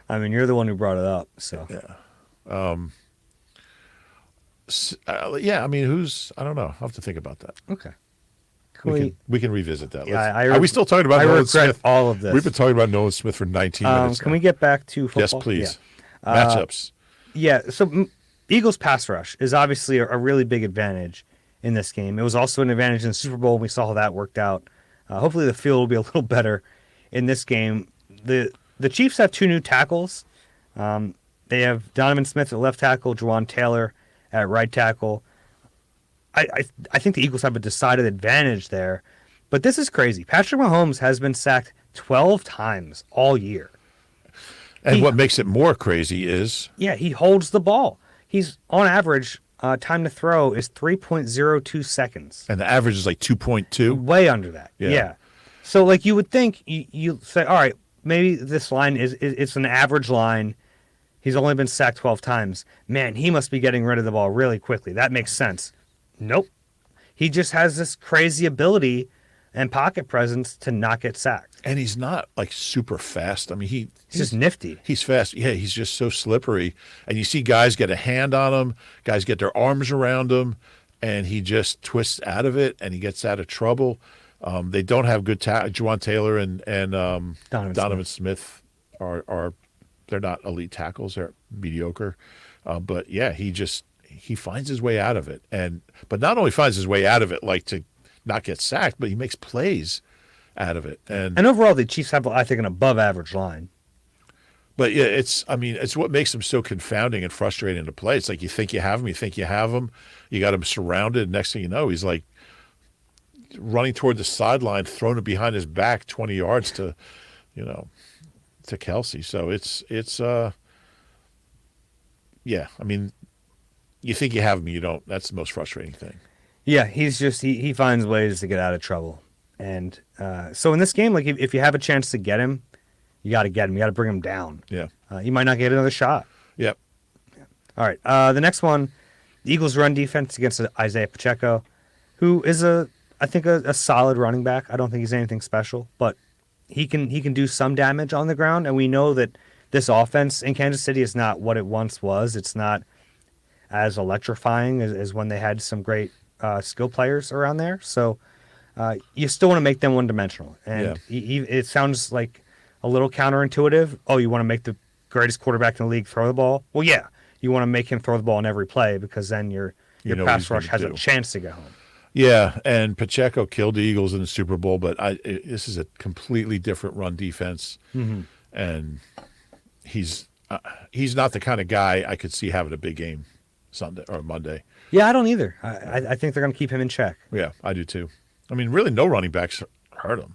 I mean, you're the one who brought it up, so. Yeah. Yeah, I mean, I don't know. I'll have to think about that. Okay. We can revisit that. Yeah, are we still talking about Nolan Smith? All of this. We've been talking about Nolan Smith for 19 minutes. Can we get back to football? Yes, please. Yeah. Matchups. Yeah, so Eagles pass rush is obviously a really big advantage in this game. It was also an advantage in the Super Bowl, and we saw how that worked out. Hopefully the field will be a little better in this game. The Chiefs have two new tackles. They have Donovan Smith at left tackle, Juwan Taylor at right tackle. I think the Eagles have a decided advantage there, but this is crazy. Patrick Mahomes has been sacked 12 times all year. And what makes it more crazy is... Yeah, he holds the ball. He's, on average, time to throw is 3.02 seconds. And the average is 2.2? Way under that. Yeah. So, you would think, you say, all right, maybe this line it's an average line. He's only been sacked 12 times. Man, he must be getting rid of the ball really quickly. That makes sense. Nope. He just has this crazy ability and pocket presence to not get sacked. And he's not super fast. I mean, he's just nifty. He's fast. Yeah, he's just so slippery. And you see guys get a hand on him, guys get their arms around him, and he just twists out of it and he gets out of trouble. They don't have good Juwan Taylor and Donovan Smith are they're not elite tackles. They're mediocre. But yeah, he finds his way out of it. But not only finds his way out of it to not get sacked, but he makes plays out of it. And overall, the Chiefs have, I think, an above-average line. But yeah, it's what makes him so confounding and frustrating to play. It's you think you have him, you got him surrounded. Next thing you know, he's running toward the sideline, throwing it behind his back 20 yards to Kelsey. So it's yeah. I mean, you think you have him, you don't. That's the most frustrating thing. Yeah, he's just he finds ways to get out of trouble. And so in this game, if you have a chance to get him, you got to get him. You got to bring him down. Yeah. You might not get another shot. Yep. Yeah. All right. The next one, the Eagles' run defense against Isaiah Pacheco, who is I think a solid running back. I don't think he's anything special, but he can do some damage on the ground. And we know that this offense in Kansas City is not what it once was. It's not as electrifying as when they had some great skill players around there. So you still want to make them one-dimensional. And it sounds like a little counterintuitive. Oh, you want to make the greatest quarterback in the league throw the ball? Well, yeah. You want to make him throw the ball in every play because then your pass rush has a chance to get home. Yeah, and Pacheco killed the Eagles in the Super Bowl, but this is a completely different run defense, and he's not the kind of guy I could see having a big game Sunday or Monday. Yeah, I don't either. I think they're going to keep him in check. Yeah, I do too. I mean, really, no running backs hurt him.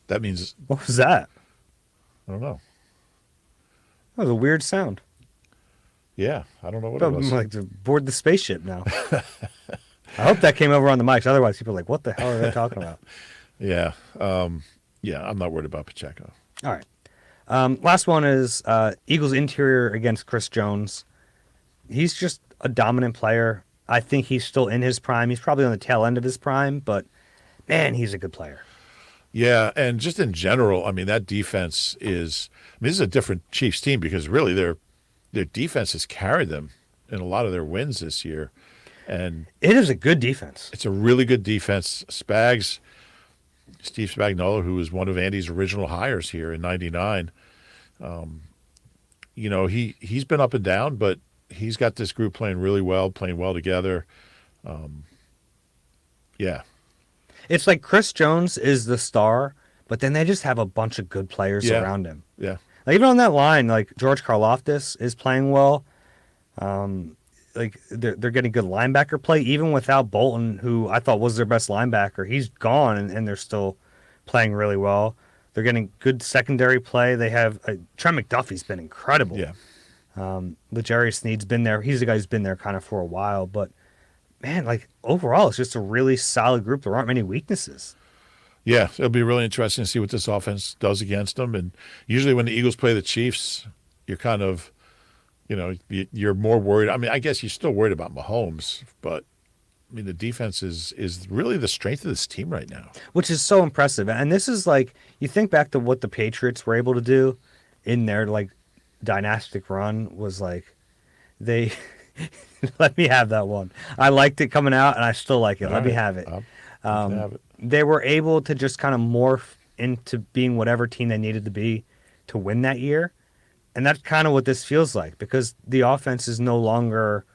That means What was that? I don't know. That was a weird sound. Yeah, I don't know what it I'm was. like to board the spaceship now. I hope that came over on the mics. Otherwise, people are like, what the hell are they talking about? Yeah, yeah, I'm not worried about Pacheco. All right. Last one is Eagles interior against Chris Jones. He's just a dominant player. I think he's still in his prime. He's probably on the tail end of his prime, but man, he's a good player. Yeah, and just in general, I mean, that defense is. I mean, this is a different Chiefs team because really their defense has carried them in a lot of their wins this year, and It is a good defense. it's a really good defense. Steve Spagnuolo, who was one of Andy's original hires here in '99, he's been up and down, but he's got this group playing well together. Yeah. It's like Chris Jones is the star, but then they just have a bunch of good players around him. Yeah. Like even on that line, like George Karlaftis is playing well. Like they're getting good linebacker play, even without Bolton, who I thought was their best linebacker. He's gone, and they're still playing really well. They're getting good secondary play. They have Trent McDuffie's been incredible. Yeah. L'Jarius Sneed's been there. He's the guy who's been there kind of for a while, but man, like overall, it's just a really solid group. There aren't many weaknesses. Yeah, it'll be really interesting to see what this offense does against them. And usually when the Eagles play the Chiefs, you're kind of, you're more worried. I mean, I guess you're still worried about Mahomes, but I mean, the defense is really the strength of this team right now. Which is so impressive. And this is like, you think back to what the Patriots were able to do in their like dynastic run was like, they let me have that one. I liked it coming out and I still like it. Let me have it. Have it. They were able to just kind of morph into being whatever team they needed to be to win that year. And that's kind of what this feels like because the offense is no longer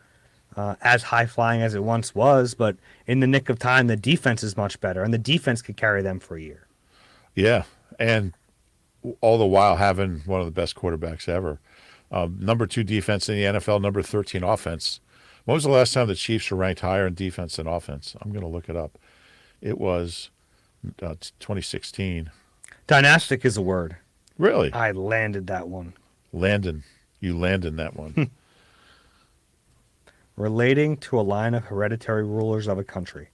as high-flying as it once was, but in the nick of time, the defense is much better, and the defense could carry them for a year. Yeah, and all the while having one of the best quarterbacks ever. Number 2 defense in the NFL, number 13 offense. When was the last time the Chiefs were ranked higher in defense than offense? I'm going to look it up. It was 2016. Dynastic is a word. Really? I landed that one. You landed that one. Relating to a line of hereditary rulers of a country.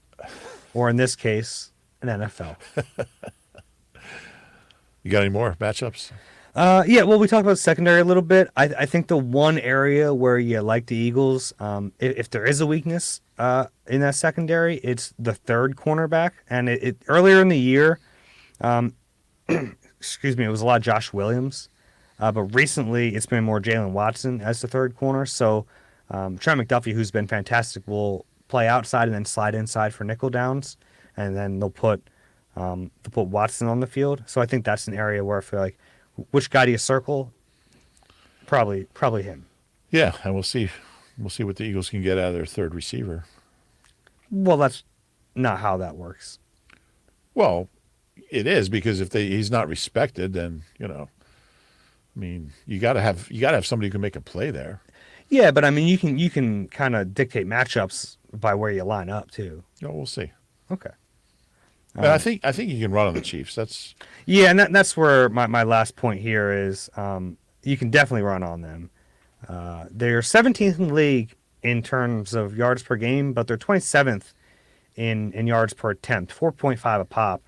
Or in this case, an NFL. You got any more matchups? Yeah, well, we talked about secondary a little bit. I think the one area where you like the Eagles, if there is a weakness in that secondary, it's the third cornerback. And it earlier in the year, excuse me, it was a lot of Josh Williams. But recently, it's been more Jalen Watson as the third corner. So Trent McDuffie, who's been fantastic, will play outside and then slide inside for nickel downs. And then they'll put Watson on the field. So I think that's an area where I feel like, which guy do you circle? Probably him. Yeah, and we'll see what the Eagles can get out of their third receiver. Well, that's not how that works. Well, it is because if he's not respected, then I mean, you got to have somebody who can make a play there. Yeah, but I mean, you can kind of dictate matchups by where you line up too. No, we'll see. Okay. But I think you can run on the Chiefs. That's and that's where my last point here is. You can definitely run on them. They're 17th in the league in terms of yards per game, but they're 27th in yards per attempt, 4.5 a pop.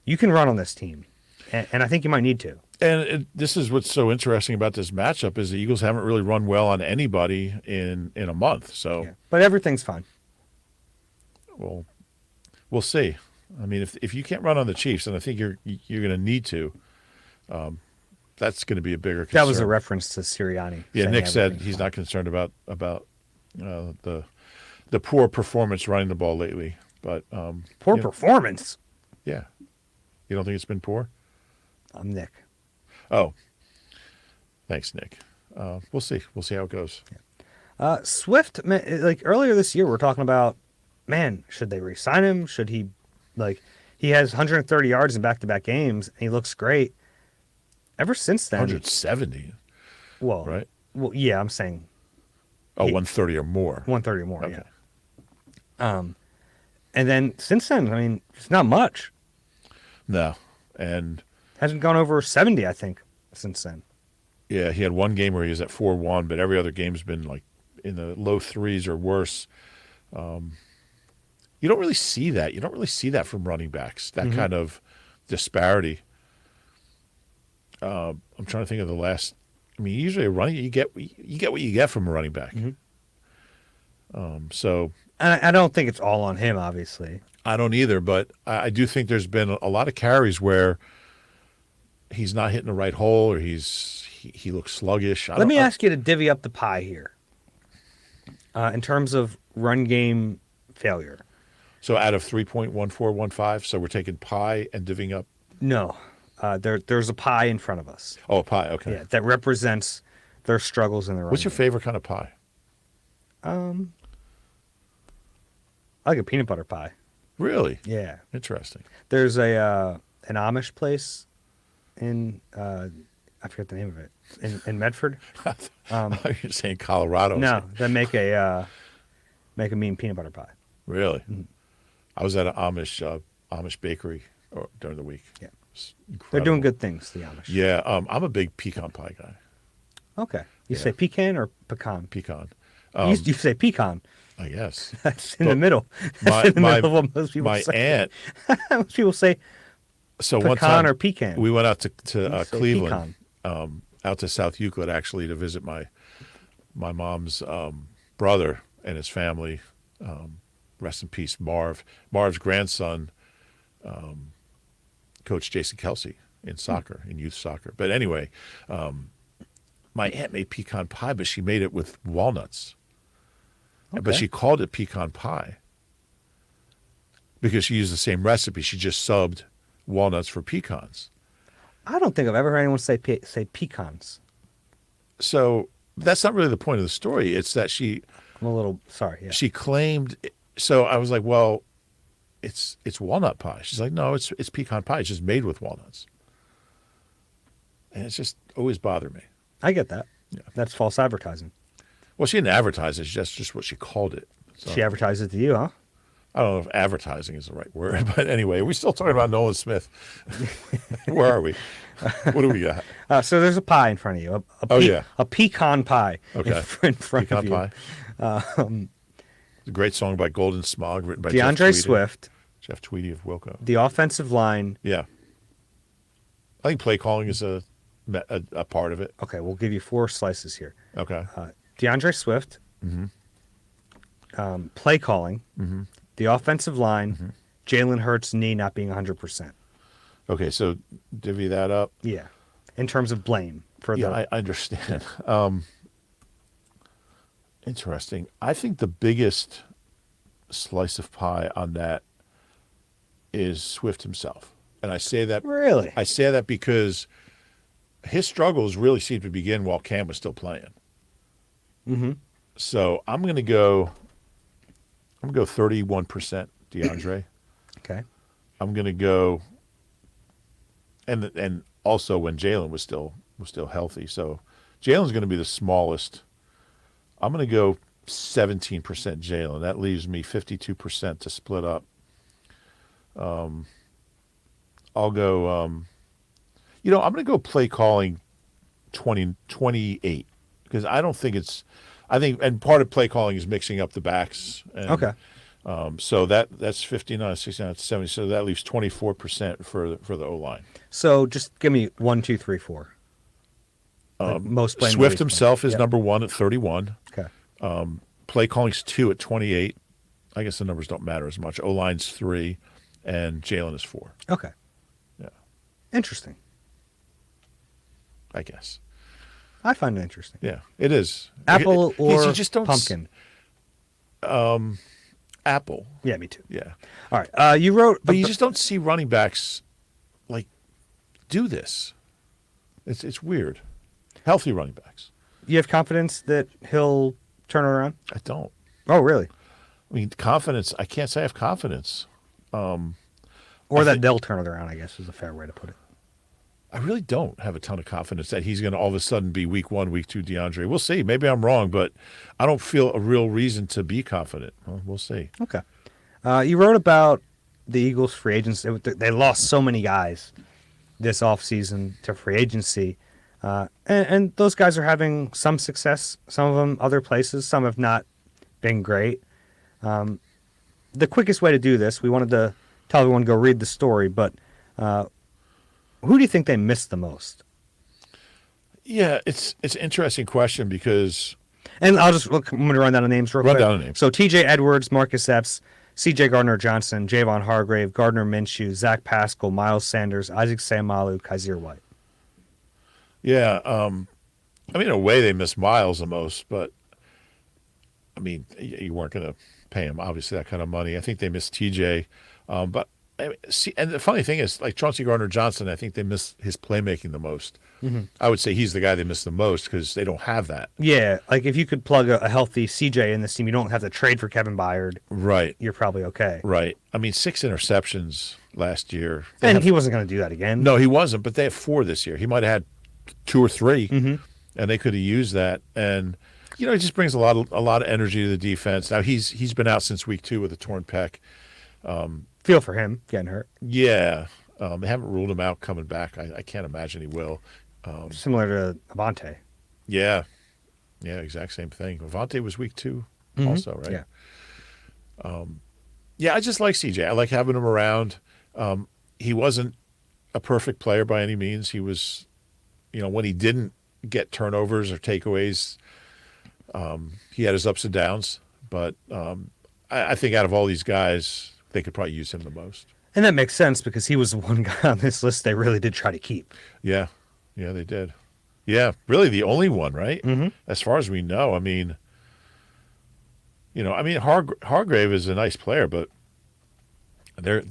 You can run on this team, and I think you might need to. And this is what's so interesting about this matchup is the Eagles haven't really run well on anybody in a month. So, yeah, but everything's fine. Well, we'll see. I mean, if you can't run on the Chiefs, and I think you're going to need to, that's going to be a bigger concern. That was a reference to Sirianni. Yeah, Nick said he's not concerned about the poor performance running the ball lately. But poor performance. Yeah, you don't think it's been poor? I'm Nick. Oh, thanks, Nick. We'll see. We'll see how it goes. Swift, like earlier this year, we're talking about, man, should they re-sign him? Should he, like, he has 130 yards in back-to-back games, and he looks great. Ever since then, 170, well, right? well, yeah, I'm saying Oh, 130 or more. 130 or more, Okay. yeah. And then since then, I mean, it's not much. No. And Hasn't gone over 70, I think, since then. yeah, he had one game where he was at 4-1, but every other game's been like in the low threes or worse. You don't really see that. You don't really see that from running backs, that kind of disparity. I'm trying to think of the last. I mean, usually a running you get what you get from a running back. So And I don't think it's all on him, obviously. I don't either, but I do think there's been a lot of carries where he's not hitting the right hole or he looks sluggish. Let me ask you to divvy up the pie here in terms of run game failure. So out of 3.1415, so we're taking pie and divvying up. No, there's a pie in front of us. Oh, a pie. Okay. Yeah, that represents their struggles in the run What's your game. favorite kind of pie? I like a peanut butter pie. Really? Yeah. Interesting. There's an Amish place in I forget the name of it in Medford. You're saying Colorado. No, that make a mean peanut butter pie. Really? I was at an Amish bakery during the week. Yeah. It's They're incredible. doing good things, the Amish. Yeah, I'm a big pecan pie guy. Okay. You Yeah. say pecan or pecan? Pecan. You say pecan. I guess. That's in the middle. My- That's in the my- middle of what most people My say. aunt. Most people say So one pecan time or pecan. we went out to You say Cleveland, pecan. out to South Euclid actually to visit my mom's brother and his family. Rest in peace, Marv. Marv's grandson, Coach Jason Kelsey in soccer, in youth soccer. But anyway, my aunt made pecan pie, but she made it with walnuts. But Okay. she called it pecan pie because she used the same recipe. She just subbed walnuts for pecans. I don't think I've ever heard anyone say pecans. So that's not really the point of the story. It's that she I'm a little sorry. Yeah. claimed. So I was like, well, it's walnut pie. She's like, no, it's pecan pie. It's just made with walnuts. And it's just always bothered me. I get that. Yeah. That's false advertising. Well, she didn't advertise it. That's just what she called it. So, She advertised it to you, huh? I don't know if advertising is the right word, but anyway, we're still talking about Nolan Smith. Where are we? What do we got? So there's a pie in front of you. Yeah. A pecan pie. Okay. In front Pecan of you. pie. It's a great song by Golden Smog, written by DeAndre Jeff Tweedy. Swift, Jeff Tweedy of Wilco. the offensive line. Yeah. I think play calling is a part of it. Okay, we'll give you 4 slices here. Okay. DeAndre Swift, play calling, the offensive line, Jalen Hurts' knee not being 100%. Okay, so divvy that up. Yeah, in terms of blame for Yeah, the. I understand. Interesting. I think the biggest slice of pie on that is Swift himself. And I say that Really? I say that because his struggles really seemed to begin while Cam was still playing. Mm-hmm. So I'm gonna go 31% DeAndre. Okay. I'm gonna go and also when Jalen was still healthy. So Jalen's gonna be the smallest. I'm gonna go 17% Jalen. That leaves me 52% to split up. I'll go I'm gonna go play calling 28 because I don't think and part of play calling is mixing up the backs. And, Okay. So that's 59, 69, 70. So that leaves 24% for the O-line. So just give me 1, 2, 3, 4. Like most blame. Swift least blame. himself is Yep. number 1 at 31. Okay. Play calling's 2 at 28. I guess the numbers don't matter as much. O-line's 3, and Jalen is 4. Okay. Yeah, Interesting. I guess. I find it interesting. Yeah, it is. Apple Because or you just don't pumpkin? Apple. Yeah, me too. Yeah, All right. You wrote. but you just don't see running backs like do this. It's weird. Healthy running backs. You have confidence that he'll turn it around? I don't. Oh, really? I mean, confidence. I can't say I have confidence. Or that they'll turn it around, I guess, is a fair way to put it. I really don't have a ton of confidence that he's going to all of a sudden be week 1, week 2 DeAndre. We'll see. Maybe I'm wrong, but I don't feel a real reason to be confident. Well, we'll see. Okay. You wrote about the Eagles free agents. They lost so many guys this offseason to free agency. And those guys are having some success, some of them other places. Some have not been great. The quickest way to do this, we wanted to tell everyone to go read the story, but who do you think they missed the most? Yeah, it's an interesting question because... And I'm going to run down the names real quick. Run down the names. So T.J. Edwards, Marcus Epps, C.J. Gardner-Johnson, Javon Hargrave, Gardner Minshew, Zach Pascal, Miles Sanders, Isaac Seumalo, Kaiser White. Yeah, I mean, in a way they missed Miles the most, but, I mean, you weren't going to pay him, obviously, that kind of money. I think they missed T.J., but... and the funny thing is, like Chauncey Gardner-Johnson, I think they miss his playmaking the most. Mm-hmm. I would say he's the guy they miss the most because they don't have that. Yeah, like if you could plug a healthy CJ in this team, you don't have to trade for Kevin Byard. Right. You're probably okay. Right. I mean, 6 interceptions last year. And he wasn't going to do that again. No, he wasn't, but they have 4 this year. He might have had 2 or 3, and they could have used that. And, you know, it just brings a lot of energy to the defense. Now, he's been out since week 2 with a torn pec. Feel for him getting hurt. Yeah. They haven't ruled him out coming back. I can't imagine he will. Similar to Avante. Yeah. Yeah, exact same thing. Avante was week 2 also, right? Yeah. Yeah, I just like CJ. I like having him around. He wasn't a perfect player by any means. He was, you know, when he didn't get turnovers or takeaways, he had his ups and downs. But I think out of all these guys, they could probably use him the most. And that makes sense because he was the one guy on this list they really did try to keep. Yeah. Yeah, they did. Yeah, really the only one, right? Mm-hmm. As far as we know. I mean, you know, Hargrave is a nice player, but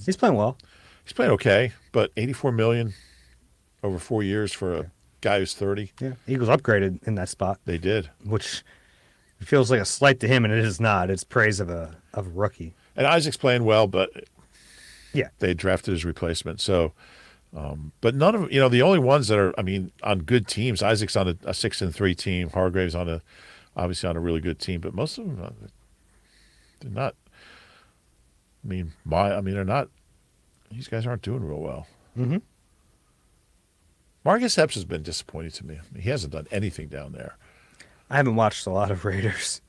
he's playing well. He's playing okay, but $84 million over 4 years for a guy who's 30. Yeah, Eagles upgraded in that spot. They did. Which feels like a slight to him, and it is not. It's praise of a rookie. And Isaac's playing well, but yeah, they drafted his replacement. So, but none of, you know, the only ones that are, I mean, on good teams, Isaac's on a 6-3 team, Hargrave's obviously on a really good team, but most of them, they're not. I mean, they're not. These guys aren't doing real well. Mm-hmm. Marcus Epps has been disappointing to me. He hasn't done anything down there. I haven't watched a lot of Raiders.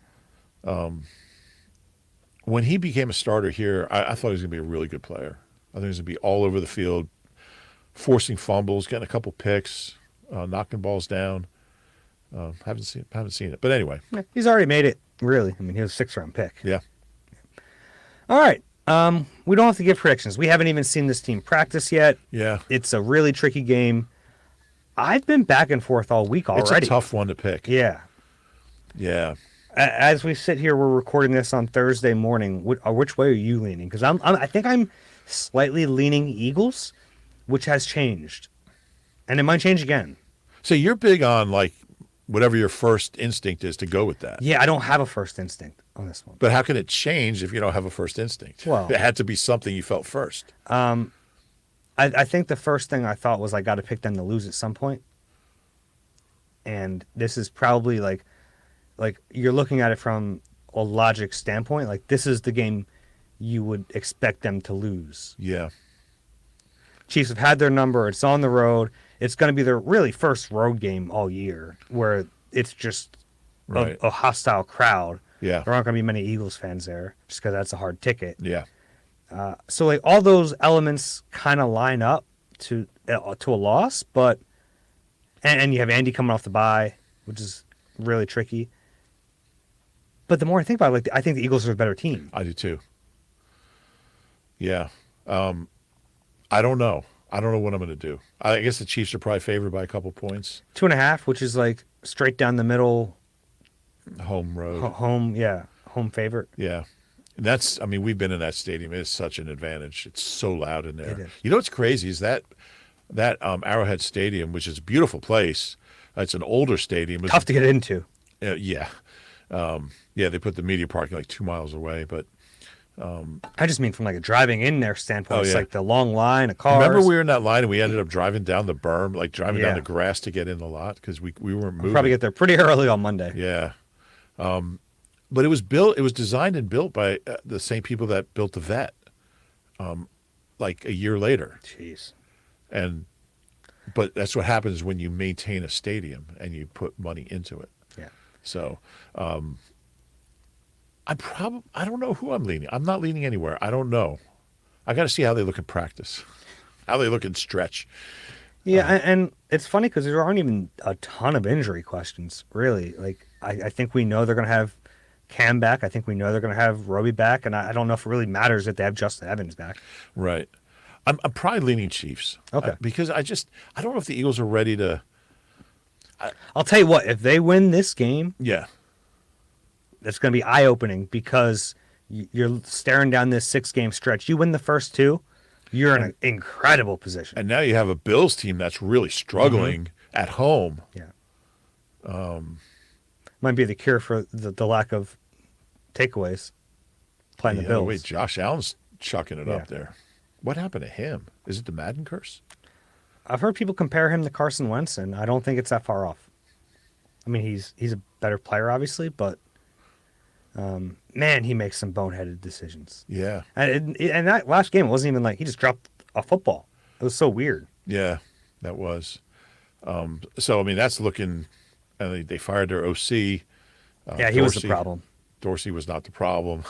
When he became a starter here, I thought he was going to be a really good player. I think he was going to be all over the field, forcing fumbles, getting a couple picks, knocking balls down. Haven't seen it. But anyway. Yeah, he's already made it, really. I mean, he was a 6th-round pick. Yeah. All right. We don't have to give predictions. We haven't even seen this team practice yet. Yeah. It's a really tricky game. I've been back and forth all week already. It's a tough one to pick. Yeah. Yeah. As we sit here, we're recording this on Thursday morning. Which way are you leaning? Because I think I'm slightly leaning Eagles, which has changed, and it might change again. So you're big on like whatever your first instinct is to go with that. Yeah, I don't have a first instinct on this one. But how can it change if you don't have a first instinct? Well, it had to be something you felt first. I think the first thing I thought was I got to pick them to lose at some point, and this is probably like you're looking at it from a logic standpoint. Like this is the game you would expect them to lose. Yeah. Chiefs have had their number. It's on the road. It's going to be their really first road game all year where it's just right. a hostile crowd. Yeah. There aren't going to be many Eagles fans there just because that's a hard ticket. Yeah. So like all those elements kind of line up to a loss, but and you have Andy coming off the bye, which is really tricky. But the more I think about it, like I think the Eagles are a better team. I do too. Yeah. I don't know. I don't know what I'm going to do. I guess the Chiefs are probably favored by a couple points. 2.5, which is like straight down the middle. Home road. Home favorite. Yeah. And that's, I mean, we've been in that stadium. It's such an advantage. It's so loud in there. It is. You know what's crazy is that Arrowhead Stadium, which is a beautiful place. It's an older stadium. Tough to get into. Yeah. Yeah, they put the media parking like 2 miles away, but I just mean from like a driving in there standpoint. Oh, It's yeah. like the long line of cars. remember we were in that line and we ended up driving down the berm, like driving down Yeah. the grass to get in the lot because we weren't moving. Probably get there pretty early on Monday. Yeah. But it was designed and built by the same people that built the vet, like a year later. Jeez. But that's what happens when you maintain a stadium and you put money into it. Yeah. So, I don't know who I'm leaning. I'm not leaning anywhere. I don't know. I got to see how they look in practice, how they look in stretch. Yeah, and it's funny because there aren't even a ton of injury questions, really. Like, I think we know they're going to have Cam back. I think we know they're going to have Roby back, and I don't know if it really matters if they have Justin Evans back. Right. I'm probably leaning Chiefs. Okay. Because I don't know if the Eagles are ready to. I'll tell you what, if they win this game, Yeah. it's going to be eye-opening because you're staring down this 6-game stretch. You win the first 2, you're in an incredible position. And now you have a Bills team that's really struggling at home. Yeah. Might be the cure for the lack of takeaways playing the Yeah, Bills. wait, Josh Allen's chucking it Yeah. up there. What happened to him? Is it the Madden curse? I've heard people compare him to Carson Wentz, and I don't think it's that far off. I mean, he's a better player, obviously, but man, he makes some boneheaded decisions. Yeah. And that last game, it wasn't even like he just dropped a football. It was so weird. Yeah, that was. So, I mean, that's looking. And they fired their OC. Yeah, he was the problem. Dorsey was not the problem.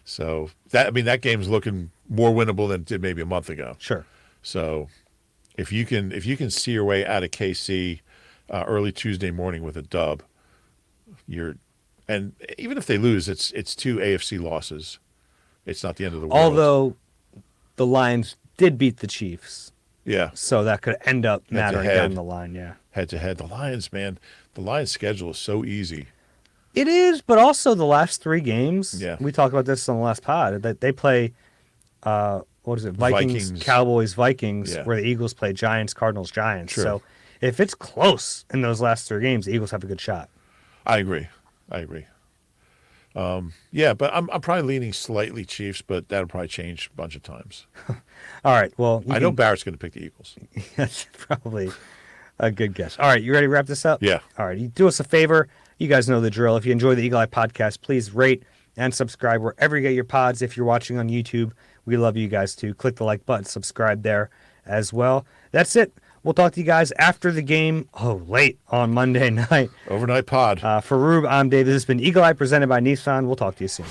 So that game's looking more winnable than it did maybe a month ago. Sure. So if you can see your way out of KC early Tuesday morning with a dub, and even if they lose, it's 2 AFC losses. It's not the end of the world. Although the Lions did beat the Chiefs, yeah, so that could end up mattering Head-to-head. down the line. Yeah. head to head, the Lions, man, the Lions' schedule is so easy. It is, but also the last 3 games. Yeah. We talked about this on the last pod. That they play, what is it? Vikings. Cowboys, Vikings, Yeah. where the Eagles play Giants, Cardinals, Giants. True. So if it's close in those last 3 games, the Eagles have a good shot. I agree. Yeah, but I'm probably leaning slightly Chiefs, but that'll probably change a bunch of times. All right. Well, I know Barrett's going to pick the Eagles. that's probably a good guess. All right. You ready to wrap this up? Yeah. All right. You do us a favor. You guys know the drill. If you enjoy the Eagle Eye podcast, please rate and subscribe wherever you get your pods. If you're watching on YouTube, we love you guys too. Click the like button, subscribe there as well. That's it. We'll talk to you guys after the game. Oh, late on Monday night. Overnight pod. For Rube, I'm Dave. This has been Eagle Eye presented by Nissan. We'll talk to you soon.